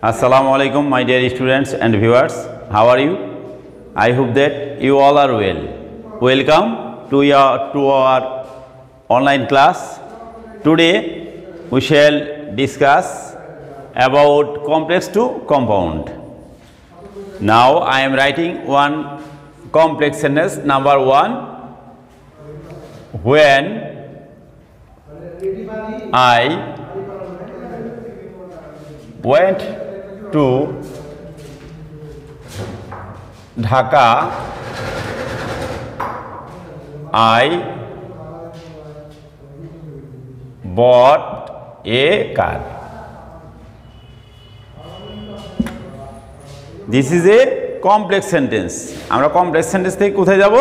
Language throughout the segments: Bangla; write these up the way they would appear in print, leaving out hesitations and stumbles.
Assalamu alaikum, my dear students and viewers. How are you? I hope that you all are well. Welcome to our online class. Today we shall discuss about complex to compound. Now I am writing one complex sentence. Number 1. When I went to Dhaka, I bought a car. This is a complex sentence. আমরা complex sentence থেকে কোথায় যাব?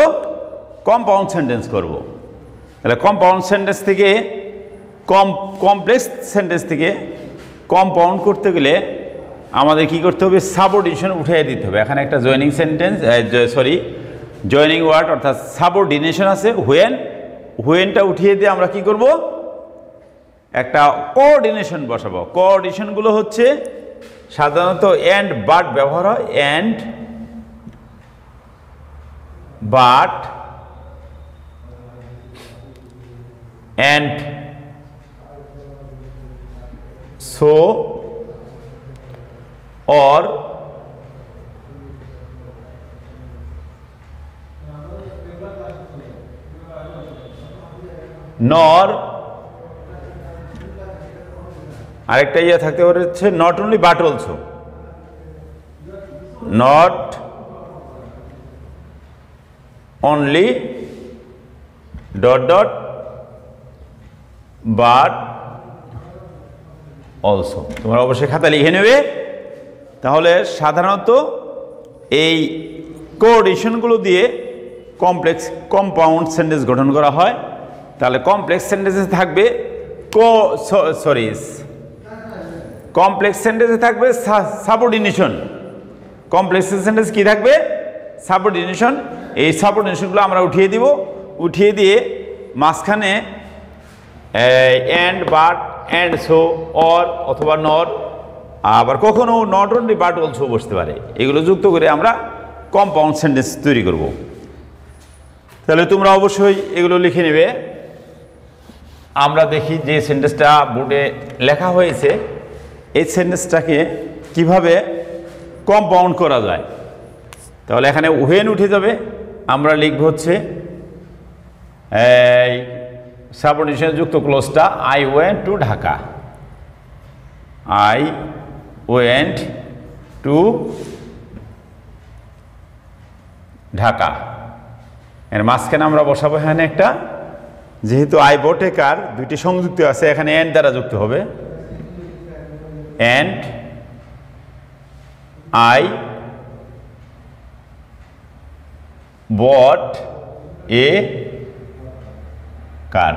Compound sentence করব। তাহলে compound sentence থেকে complex sentence থেকে compound করতে গেলে আমাদের কি করতে হবে? সাবঅর্ডিনেশন উঠিয়ে দিতে হবে। এখানে একটা জয়েনিং সেন্টেন্স জয়েনিং ওয়ার্ড অর্থাৎ সাবঅর্ডিনেশন আছে হোয়েনটা উঠিয়ে দিয়ে আমরা কি করব? একটা কোঅর্ডিনেশন বসাবো। কোঅর্ডিনেশনগুলো হচ্ছে সাধারণত এন্ড বাট ব্যবহার হয়। And but and so or nor আরেকটা ইয়ে থাকতে পারে হচ্ছে not only but also, not only dot but also। তোমরা অবশ্যই খাতা লিখে নেবে। তাহলে সাধারণত এই কোঅর্ডিনেশনগুলো দিয়ে কম্পাউন্ড সেন্টেন্স গঠন করা হয়। তাহলে কমপ্লেক্স সেন্টেন্সে থাকবে কমপ্লেক্স সেন্টেন্সে থাকবে সাবঅর্ডিনেশন। কমপ্লেক্স সেন্টেন্স কি থাকবে? সাবঅর্ডিনেশন। এই সাবঅর্ডিনেশনগুলো আমরা উঠিয়ে দিব। উঠিয়ে দিয়ে মাঝখানে and but and so or অথবা নর, আবার কখনো নট অনলি বাট অলসো বসতে পারে। এগুলো যুক্ত করে আমরা কম্পাউন্ড সেন্টেন্স তৈরি করব। তাহলে তোমরা অবশ্যই এগুলো লিখে নেবে। আমরা দেখি যে সেন্টেন্সটা বোর্ডে লেখা হয়েছে এই সেন্টেন্সটাকে কিভাবে কম্পাউন্ড করা যায়। তাহলে এখানে ওয়েন উঠে যাবে। আমরা লিখব হচ্ছে সাবঅর্ডিনেশন যুক্ত ক্লোজটা I went to Dhaka. I went to Dhaka. এর মাঝখানে আমরা বসাবো এখানে একটা, যেহেতু আই বট এ কার দুইটি সংযুক্ত আছে এখানে এন্ড দ্বারা যুক্ত হবে। এন্ড আই বট এ কার।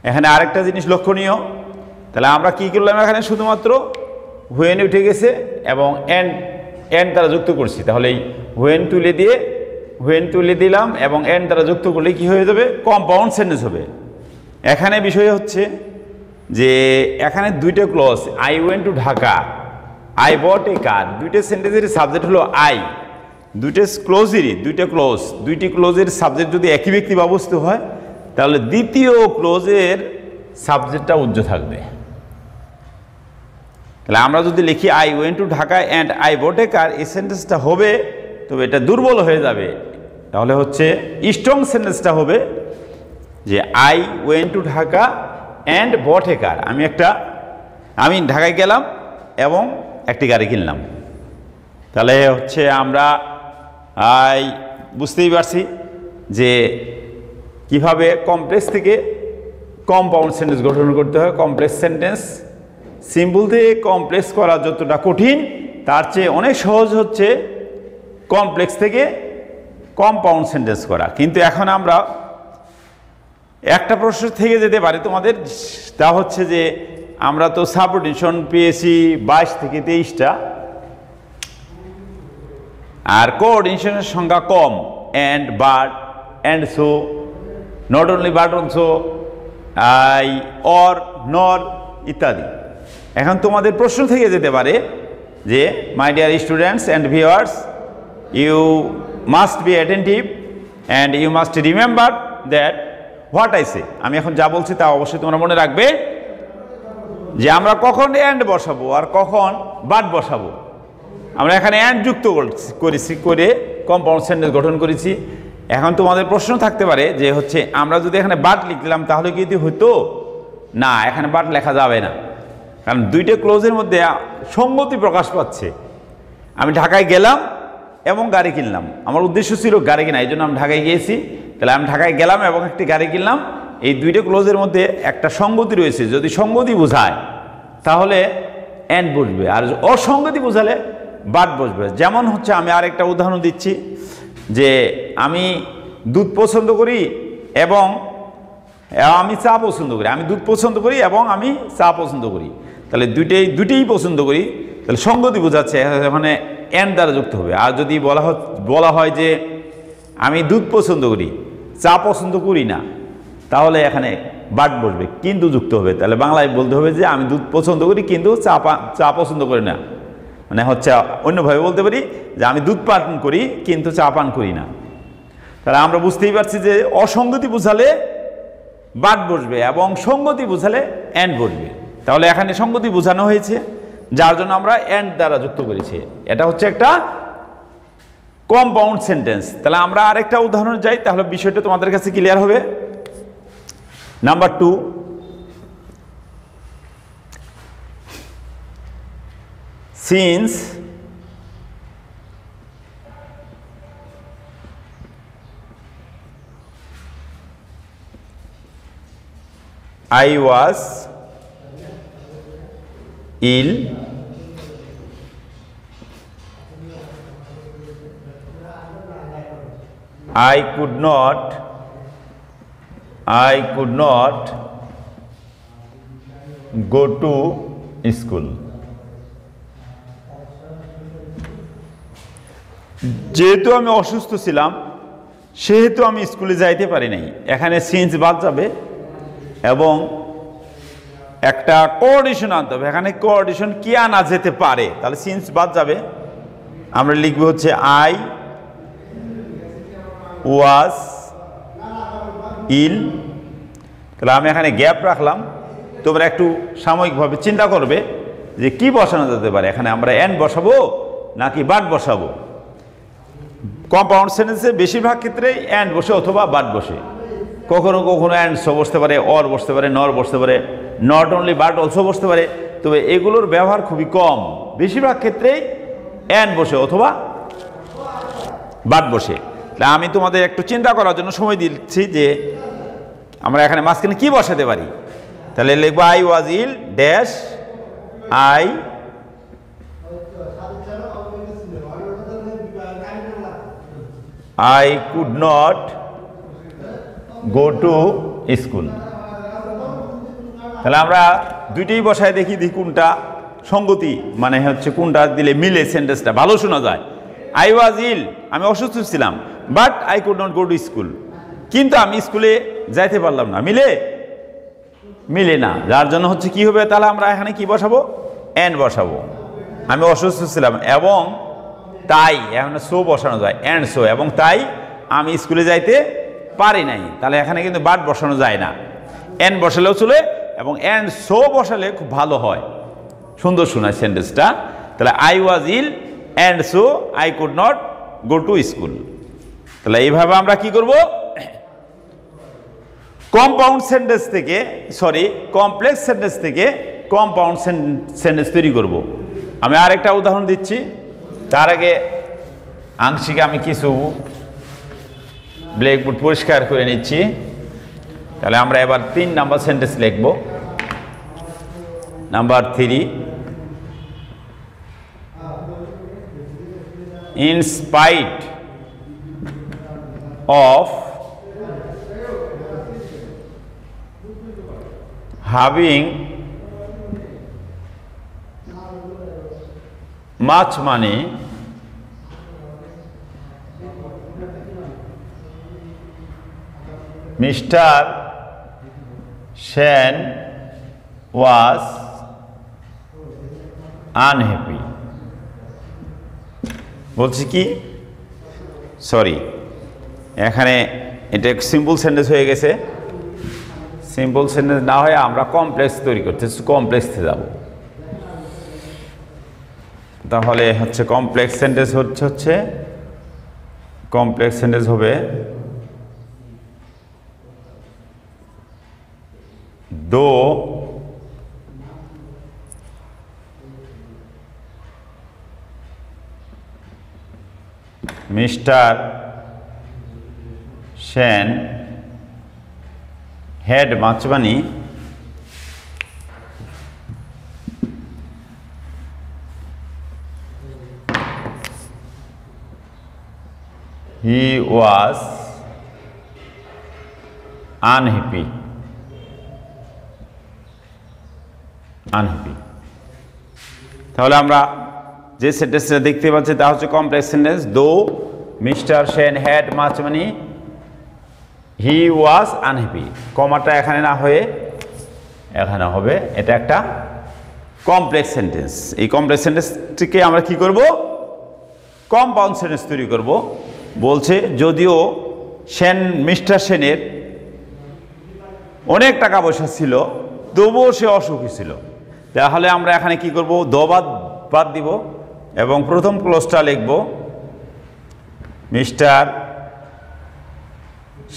এখানে আরেকটা জিনিস লক্ষণীয়, তাহলে আমরা কি করলাম? এখানে শুধুমাত্র হোয়েন উঠে গেছে এবং এন্ড দ্বারা যুক্ত করছি। তাহলে এই হোয়েন তুলে দিলাম এবং এন্ড দ্বারা যুক্ত করলে কি হয়ে যাবে? কম্পাউন্ড সেন্টেন্স হবে। এখানে বিষয় হচ্ছে যে এখানে দুইটা clause, I went to Dhaka, I bought a car, দুইটা সেন্টেন্সের সাবজেক্ট হলো আই। দুইটি ক্লোজের সাবজেক্ট যদি একই ব্যক্তি বা বস্তু হয় তাহলে দ্বিতীয় ক্লোজের সাবজেক্টটা উজ্জ্ব থাকবে। তাহলে আমরা যদি লিখি I went to Dhaka and I bought a car, এই সেন্টেন্সটা হবে, তবে এটা দুর্বল হয়ে যাবে। তাহলে হচ্ছে স্ট্রং সেন্টেন্সটা হবে যে I went to Dhaka and bought a car. আমি ঢাকায় গেলাম এবং একটি গাড়ি কিনলাম। তাহলে হচ্ছে আমরা বুঝতেই পারছি যে কিভাবে কমপ্লেক্স থেকে কম্পাউন্ড সেন্টেন্স গঠন করতে হয়। কমপ্লেক্স সেন্টেন্স সিম্পল থেকে কমপ্লেক্স করা যতটা কঠিন তার চেয়ে অনেক সহজ হচ্ছে কমপ্লেক্স থেকে কম্পাউন্ড সেন্টেন্স করা। কিন্তু এখন আমরা একটা প্রশ্ন থেকে যেতে পারে তোমাদের, তা হচ্ছে যে আমরা তো সাবঅর্ডিনেশন পেয়েছি 22 থেকে 23টা, আর কোঅর্ডিনেশনের সংখ্যা কম। And but and so, not only but also, I or nor, ইত্যাদি। এখন তোমাদের প্রশ্ন থেকে যেতে পারে যে my dear students and viewers, you must be attentive and you must remember that what I say. আমি এখন যা বলছি তা অবশ্যই তোমরা মনে রাখবে যে আমরা কখন অ্যান্ড বসাবো আর কখন বাট বসাবো। আমরা এখানে অ্যান্ড যুক্ত করেছি করে কম্পাউন্ড সেন্টেন্স গঠন করেছি। এখন তোমাদের প্রশ্ন থাকতে পারে যে হচ্ছে আমরা যদি এখানে বাট লিখলাম তাহলে কি হতো? না, এখানে বাট লেখা যাবে না, কারণ দুইটা ক্লোজের মধ্যে সঙ্গতি প্রকাশ পাচ্ছে। আমি ঢাকায় গেলাম এবং গাড়ি কিনলাম, আমার উদ্দেশ্য ছিল গাড়ি কেনা, এই জন্য আমি ঢাকায় গিয়েছি। তাহলে আমি ঢাকায় গেলাম এবং একটি গাড়ি কিনলাম, এই দুইটা ক্লোজের মধ্যে একটা সঙ্গতি রয়েছে। যদি সঙ্গতি বোঝায় তাহলে অ্যান্ড বসবে, আর অসঙ্গতি বোঝালে বাট বসবে। যেমন হচ্ছে আমি আরেকটা উদাহরণ দিচ্ছি যে আমি দুধ পছন্দ করি এবং আমি চা পছন্দ করি। আমি দুধ পছন্দ করি এবং আমি চা পছন্দ করি, তাহলে দুইটাই পছন্দ করি, তাহলে সঙ্গতি বোঝাচ্ছে, মানে অ্যান্ড দ্বারা যুক্ত হবে। আর যদি বলা হয় যে আমি দুধ পছন্দ করি চা পছন্দ করি না, তাহলে এখানে বাট বসবে, কিন্তু যুক্ত হবে। তাহলে বাংলায় বলতে হবে যে আমি দুধ পছন্দ করি কিন্তু চা পছন্দ করি না, মানে হচ্ছে অন্যভাবে বলতে পারি যে আমি দুধ পান করি কিন্তু চা পান করি না। তাহলে আমরা বুঝতেই পারছি যে অসঙ্গতি বোঝালে বাট বসবে এবং সঙ্গতি বোঝালে অ্যান্ড বসবে। তাহলে এখানে সঙ্গতি বোঝানো হয়েছে, যার জন্য আমরা অ্যান্ড দ্বারা যুক্ত করেছি। এটা হচ্ছে একটা কম্পাউন্ড সেন্টেন্স। তাহলে আমরা আরেকটা উদাহরণ যাই, তাহলে বিষয়টা তোমাদের কাছে ক্লিয়ার হবে। Number 2, since I was ill, I could not go to school. যেহেতু আমি অসুস্থ ছিলাম সেহেতু আমি স্কুলে যাইতে পারি নাই। এখানে সিন্স বাদ যাবে এবং একটা কোঅর্ডিনেশন আনতে হবে। এখানে কোঅর্ডিনেশন কি আনা যেতে পারে, তাহলে সিন্স বাদ যাবে। আমরা লিখব হচ্ছে আই ওয়াজ ইল। তাহলে আমি এখানে গ্যাপ রাখলাম, তোমরা একটু সাময়িকভাবে চিন্তা করবে যে কি বসানো যেতে পারে। এখানে আমরা অ্যান্ড বসাবো নাকি বাট বসাবো। কম্পাউন্ড সেন্টেন্সে বেশিরভাগ ক্ষেত্রেই অ্যান্ড বসে অথবা বাট বসে, কখনো কখনো অ্যান্ড সো বসতে পারে, অর বসতে পারে, নর বসতে পারে, নট অনলি বাট অলসো বসতে পারে। তবে এগুলোর ব্যবহার খুবই কম, বেশিরভাগ ক্ষেত্রেই অ্যান্ড বসে অথবা বাট বসে। তাহলে আমি তোমাদের একটু চিন্তা করার জন্য সময় দিচ্ছি যে আমরা এখানে মাঝখানে কি বসাতে পারি। তাহলে লিখবো I was ill dash I could not go to school. তাহলে আমরা দুইটাই বসায় দেখি কোনটা সঙ্গতি, মানে হচ্ছে কোনটা দিলে মিলে সেন্টেন্সটা ভালো শোনা যায়। আই ওয়াজ ইল, আমি অসুস্থ ছিলাম, but I could not go to school, কিন্তু আমি স্কুলে যাইতে পারলাম না। মিলে না, যার জন্য হচ্ছে কি হবে, তাহলে আমরা এখানে কি বসাবো, অ্যান্ড বসাবো। আমি অসুস্থ ছিলাম এবং তাই, এখানে সো বসানো যায়, অ্যান্ড সো, এবং তাই আমি স্কুলে যাইতে পারি নাই। তাহলে এখানে কিন্তু বাট বসানো যায় না, অ্যান্ড বসালেও চলে এবং অ্যান্ড সো বসালে খুব ভালো হয়, সুন্দর শোনায় সেন্টেন্সটা। তাহলে I was ill and so I could not go to school. তাহলে এইভাবে আমরা কি করব, কম্পাউন্ড সেন্টেন্স থেকে কমপ্লেক্স সেন্টেন্স থেকে কম্পাউন্ড সেন্টেন্স তৈরি করব। আমি আরেকটা উদাহরণ দিচ্ছি, তার আগে আংশিক আমি কিছু ব্ল্যাকবোর্ড পরিষ্কার করে নিচ্ছি। তাহলে আমরা এবার 3 নাম্বার সেন্টেন্স লিখব। Number 3, in spite of having much money, Mr. Shen was unhappy. বলছি কি, সরি, এখানে এটা সিম্পল সেন্টেন্স হয়ে গেছে। সিম্পল সেন্টেন্স না হয়ে আমরা কমপ্লেক্স তৈরি করতেছি, কমপ্লেক্সে যাব। তাহলে হচ্ছে কমপ্লেক্স সেন্টেন্স হচ্ছে কমপ্লেক্স সেন্টেন্স হবে দো mister Sen had much money, he was unhappy. তাহলে আমরা যে সেন্টেন্সটা দেখতে পাচ্ছি তা হচ্ছে complex sentence. Though mister Sen had much money, he was unhappy. কমাটা এখানে না হয়ে এখানে হবে, এটা একটা কমপ্লেক্স সেন্টেন্স। এই কমপ্লেক্স সেন্টেন্সটিকে আমরা কি করব, কম্পাউন্ড সেন্টেন্স তৈরি করব। বলছে যদিও মিস্টার সেনের অনেক টাকা পয়সা ছিল, তবুও সে অসুখী ছিল। তাহলে আমরা এখানে কি করব, বাদ দিব এবং প্রথম ক্লোজটা লিখব মিস্টার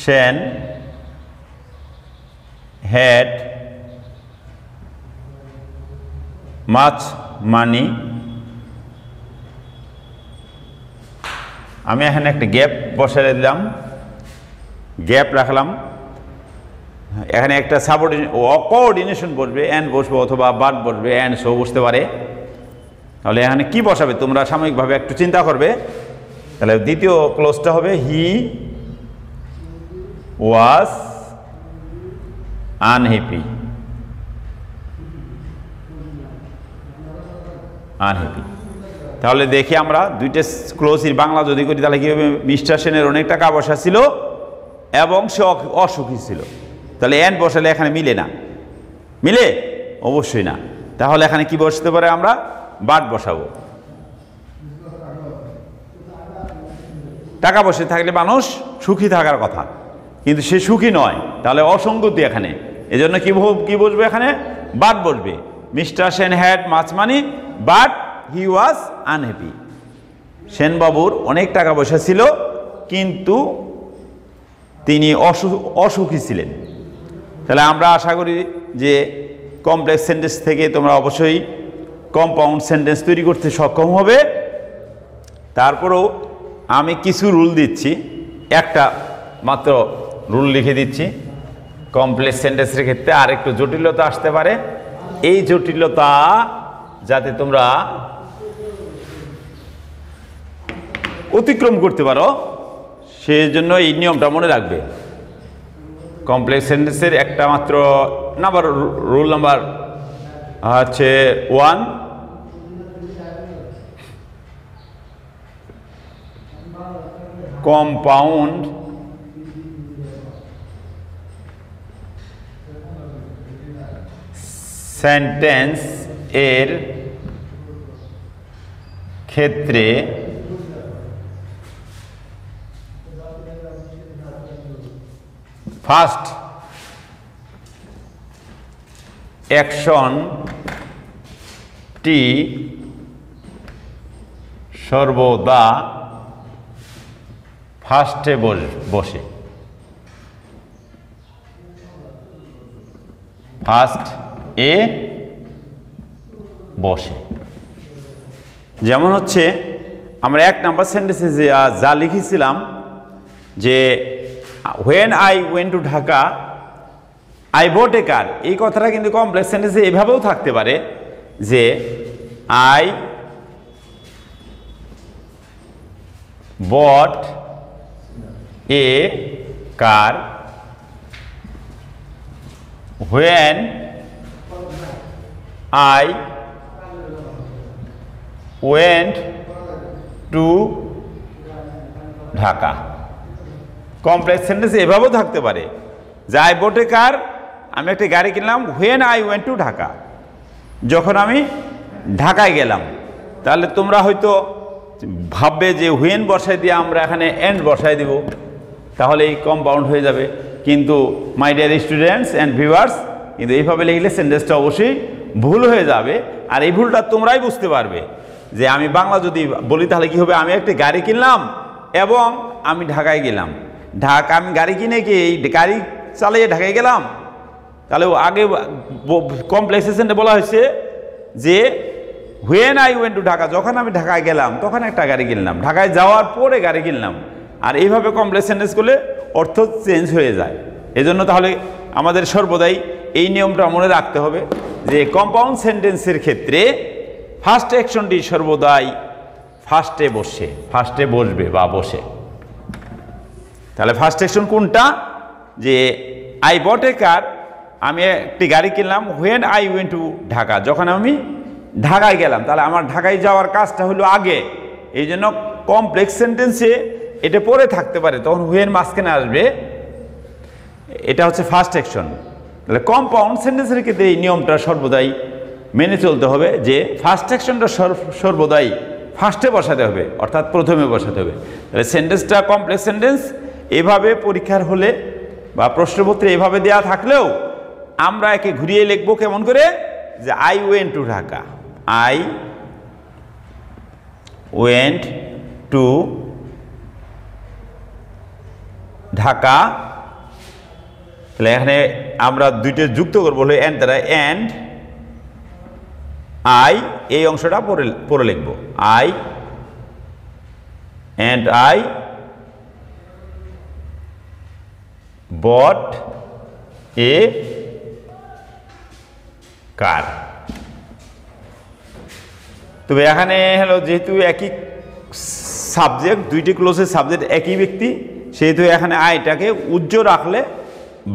সেন হ্যাড মাচ মানি। আমি এখানে একটা গ্যাপ বসাই দিলাম, গ্যাপ রাখলাম। এখানে একটা কোঅর্ডিনেশন বসবে, অ্যান্ড বসবে অথবা বাট বসবে, অ্যান্ড সো বসতে পারে। তাহলে এখানে কি বসাবে তোমরা সাময়িকভাবে একটু চিন্তা করবে। তাহলে দ্বিতীয় ক্লোজটা হবে হি ওয়াজ আনহ্যাপি। তাহলে দেখি আমরা দুইটা ক্লোজের বাংলা যদি করি তাহলে কি হবে, মিস্টার সেনের অনেক টাকা পয়সা ছিল এবং সে অসুখী ছিল। তাহলে অ্যান্ড বসালে এখানে মিলে না, মিলে অবশ্যই না। তাহলে এখানে কি বসতে পারে, আমরা বাট বসাবো। টাকা পয়সা থাকলে মানুষ সুখী থাকার কথা, কিন্তু সে সুখী নয়, তাহলে অসঙ্গতি এখানে। এজন্য কি বসবে, এখানে বাট বসবে। Mister Sen had much money but he was unhappy. সেনবাবুর অনেক টাকা পয়সা ছিল কিন্তু তিনি অসুখী ছিলেন। তাহলে আমরা আশা করি যে কমপ্লেক্স সেন্টেন্স থেকে তোমরা অবশ্যই কম্পাউন্ড সেন্টেন্স তৈরি করতে সক্ষম হবে। তারপরেও আমি কিছু রুল দিচ্ছি, একটা মাত্র রুল লিখে দিচ্ছি। কমপ্লেক্স সেন্টেন্সের ক্ষেত্রে আর একটু জটিলতা আসতে পারে, এই জটিলতা যাতে তোমরা অতিক্রম করতে পারো সেই জন্য এই নিয়মটা মনে রাখবে। কমপ্লেক্স সেন্টেন্সের একটা মাত্র রুল নাম্বার হচ্ছে 1, কম্পাউন্ড সেন্টেন্স এর ক্ষেত্রে ফার্স্ট অ্যাকশনটি সর্বদা ফার্স্টে বসে। ফার্স্ট এ বসে। যেমন হচ্ছে আমরা 1 নাম্বার সেন্টেন্সে যা লিখেছিলাম যে when I went to Dhaka I bought a car, এই কথাটা কিন্তু কমপ্লেক্স সেন্টেন্সে এভাবেও থাকতে পারে যে I bought a car when I went to Dhaka। Complex sentence এভাবেও থাকতে পারে যে আই বট এ কার, আমি একটা গাড়ি কিনলাম when I went to Dhaka, যখন আমি ঢাকায় গেলাম। তাহলে তোমরা হয়তো ভাববে যে হোয়েন বসাই দিয়ে আমরা এখানে এন্ড বসাই দেব, তাহলে এই কম্পাউন্ড হয়ে যাবে। কিন্তু মাই ডিয়ার স্টুডেন্টস অ্যান্ড ভিউয়ার্স, কিন্তু এইভাবে লিখলে সেন্টেন্সটা অবশ্যই ভুল হয়ে যাবে। আর এই ভুলটা তোমরাই বুঝতে পারবে যে আমি বাংলা যদি বলি তাহলে কী হবে, আমি একটা গাড়ি কিনলাম এবং আমি ঢাকায় গেলাম। আমি গাড়ি কিনে কি এই গাড়ি চালিয়ে ঢাকায় গেলাম, তাহলে আগে কমপ্লেক্সেশনে বলা হয়েছে যে when I went to Dhaka, যখন আমি ঢাকায় গেলাম তখন একটা গাড়ি কিনলাম, ঢাকায় যাওয়ার পরে গাড়ি কিনলাম। আর এইভাবে কমপ্লেক্স সেন্টেন্স করলে অর্থ চেঞ্জ হয়ে যায়। এজন্য তাহলে আমাদের সর্বদাই এই নিয়মটা মনে রাখতে হবে যে কম্পাউন্ড সেন্টেন্সের ক্ষেত্রে ফার্স্ট অ্যাকশনটি সর্বদাই ফার্স্টে বসবে বা বসে। তাহলে ফার্স্ট অ্যাকশন কোনটা, যে আই বট এ কার, আমি একটি গাড়ি কিনলাম when I went to Dhaka, যখন আমি ঢাকায় গেলাম। তাহলে আমার ঢাকায় যাওয়ার কাজটা হলো আগে, এই জন্য কমপ্লেক্স সেন্টেন্সে এটা পরে থাকতে পারে, তখন হোয়েন মাঝখানে আসবে। এটা হচ্ছে ফার্স্ট অ্যাকশন। তাহলে কম্পাউন্ড সেন্টেন্সের ক্ষেত্রে এই নিয়মটা সর্বদাই মেনে চলতে হবে যে ফার্স্ট অ্যাকশনটা সর্বদাই ফার্স্টে বসাতে হবে, অর্থাৎ প্রথমে বসাতে হবে। তাহলে সেন্টেন্সটা কমপ্লেক্স সেন্টেন্স এভাবে পরীক্ষার হলে বা প্রশ্নপত্রে এভাবে দেওয়া থাকলেও আমরা একে ঘুরিয়ে লিখবো কেমন করে, যে I went to Dhaka, I went to Dhaka. তাহলে এখানে আমরা দুইটা যুক্ত করবো হলো অ্যান্ড দ্বারা, অ্যান্ড আই, এই অংশটা পরে লিখবো, I and I bought a কার। তবে এখানে হলো যেহেতু একই সাবজেক্ট, দুইটি ক্লোজের সাবজেক্ট একই ব্যক্তি, সেহেতু এখানে আইটাকে উজ্জ্বল রাখলে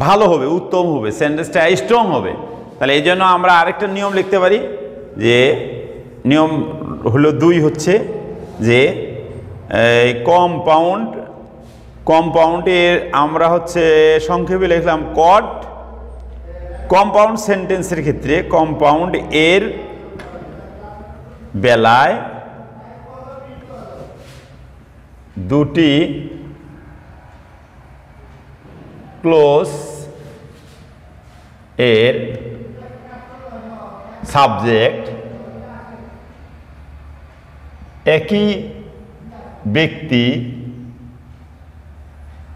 ভালো হবে, উত্তম হবে, সেন্টেন্সটা স্ট্রং হবে। তাহলে এই জন্য আমরা আরেকটা নিয়ম লিখতে পারি, যে নিয়ম হলো 2 হচ্ছে যে কম্পাউন্ডের আমরা হচ্ছে সংক্ষেপে লিখলাম কড। কম্পাউন্ড সেন্টেন্সের ক্ষেত্রে কম্পাউন্ড এর বেলায় দুটি ক্লোজ এর সাবজেক্ট একই ব্যক্তি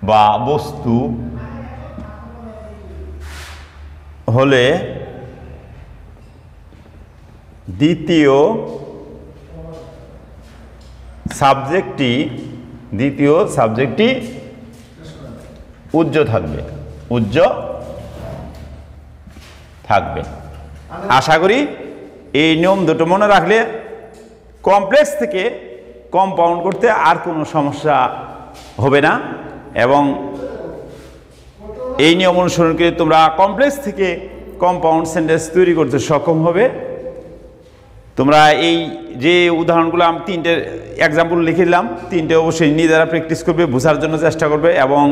বা বস্তু হলে দ্বিতীয় সাবজেক্টটি উজ্জ্বল থাকবে। আশা করি এই নিয়ম দুটো মনে রাখলে কমপ্লেক্স থেকে কম্পাউন্ড করতে আর কোনো সমস্যা হবে না, এবং এই নিয়ম অনুসরণ করে তোমরা কমপ্লেক্স থেকে কম্পাউন্ড সেন্টেন্স তৈরি করতে সক্ষম হবে। তোমরা এই যে উদাহরণগুলো আমি 3টে এক্সাম্পল লিখে দিলাম, 3টে অবশ্যই নিজেরা প্র্যাকটিস করবে, বোঝার জন্য চেষ্টা করবে, এবং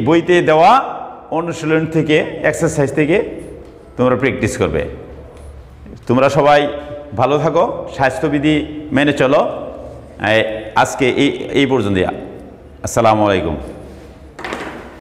বইতে দেওয়া অনুশীলন থেকে, এক্সারসাইজ থেকে তোমরা প্র্যাকটিস করবে। তোমরা সবাই ভালো থাকো, স্বাস্থ্যবিধি মেনে চলো। আজকে এই পর্যন্ত। আসসালামু আলাইকুম।